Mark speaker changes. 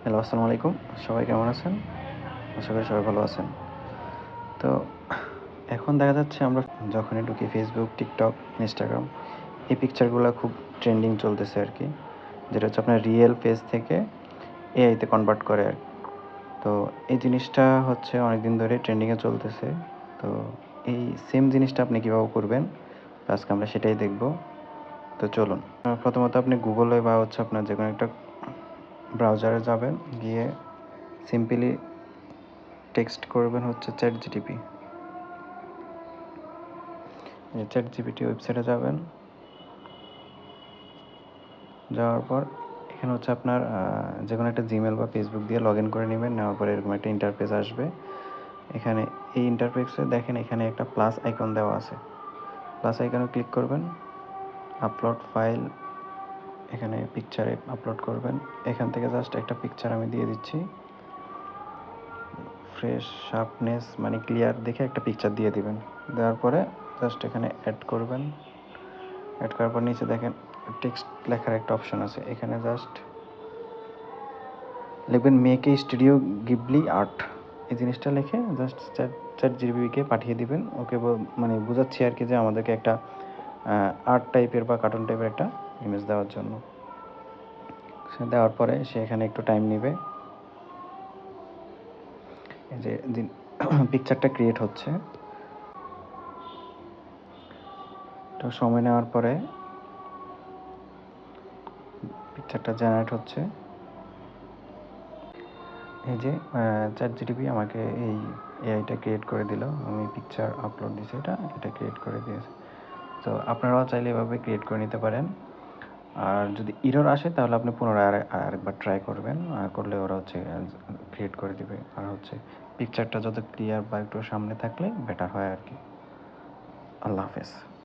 Speaker 1: Hello, আসসালামু আলাইকুম। সবাই কেমন আছেন? আশা করি সবাই ভালো আছেন। তো এখন দেখা যাচ্ছে আমরা যখনই ঢুকি Facebook, TikTok, Instagram এই পিকচারগুলা খুব ট্রেন্ডিং চলতেছে আরকি। যেটা হচ্ছে আপনার রিয়েল ফেস থেকে AI তে কনভার্ট করে আরকি। তো এই জিনিসটা হচ্ছে অনেকদিন ধরে ট্রেন্ডিং এ চলতেছে। তো এই সেম জিনিসটা আপনি কিভাবে করবেন? তো আজকে আমরা সেটাই দেখব। তো চলুন। প্রথমত আপনি গুগলে বা হচ্ছে আপনার যেকোনো একটা ব্রাউজারে যাবেন, গিয়ে সিম্পলি টেক্সট করবেন হচ্ছে ChatGPT। ChatGPT ওয়েবসাইটে যাবেন। যাওয়ার পর এখানে হচ্ছে আপনার যেকোনো একটা জিমেল বা ফেসবুক দিয়ে লগ ইন করে নেবেন। নেওয়ার পরে এরকম একটা ইন্টারফেস আসবে। এখানে এই ইন্টারফেসে দেখেন এখানে একটা প্লাস আইকন দেওয়া আছে। প্লাস আইকনে ক্লিক করবেন। আপলোড ফাইল, এখানে পিকচারে আপলোড করবেন। এখান থেকে জাস্ট একটা পিকচার আমি দিয়ে দিচ্ছি। ফ্রেশ, শার্পনেস মানে ক্লিয়ার দেখে একটা পিকচার দিয়ে দিবেন। দেওয়ার পরে জাস্ট এখানে অ্যাড করবেন। অ্যাড করার পর নিচে দেখেন টেক্সট লেখার একটা অপশন আছে। এখানে জাস্ট লিখবেন make a studio Ghibli art. এই জিনিসটা লিখে জাস্ট ChatGPT-কে পাঠিয়ে দিবেন। ওকে মানে বোঝাচ্ছি আর কি যে আমাদেরকে একটা আর্ট টাইপের বা কার্টুন টাইপের একটা ইমেজ দেওয়ার জন্য। সে দেওয়ার পরে সে এখানে একটু টাইম নেবে। এই যে পিকচারটা ক্রিয়েট হচ্ছে। তো সময় নেওয়ার পরে পিকচারটা জেনারেট হচ্ছে। এই যে ChatGPT আমাকে এই এআইটা ক্রিয়েট করে দিল। আমি পিকচার আপলোড দিছি, এটা ক্রিয়েট করে দিয়েছে। তো আপনারাও চাইলে এভাবে ক্রিয়েট করে নিতে পারেন। আর যদি এরর আসে তাহলে আপনি পুনরায় আরেকবার ট্রাই করবেন। করলে ওরা হচ্ছে ক্রিয়েট করে দিবে। আর হচ্ছে পিকচারটা যত ক্লিয়ার বা একটু সামনে থাকলে বেটার হয় আর কি। আল্লাহ হাফেজ।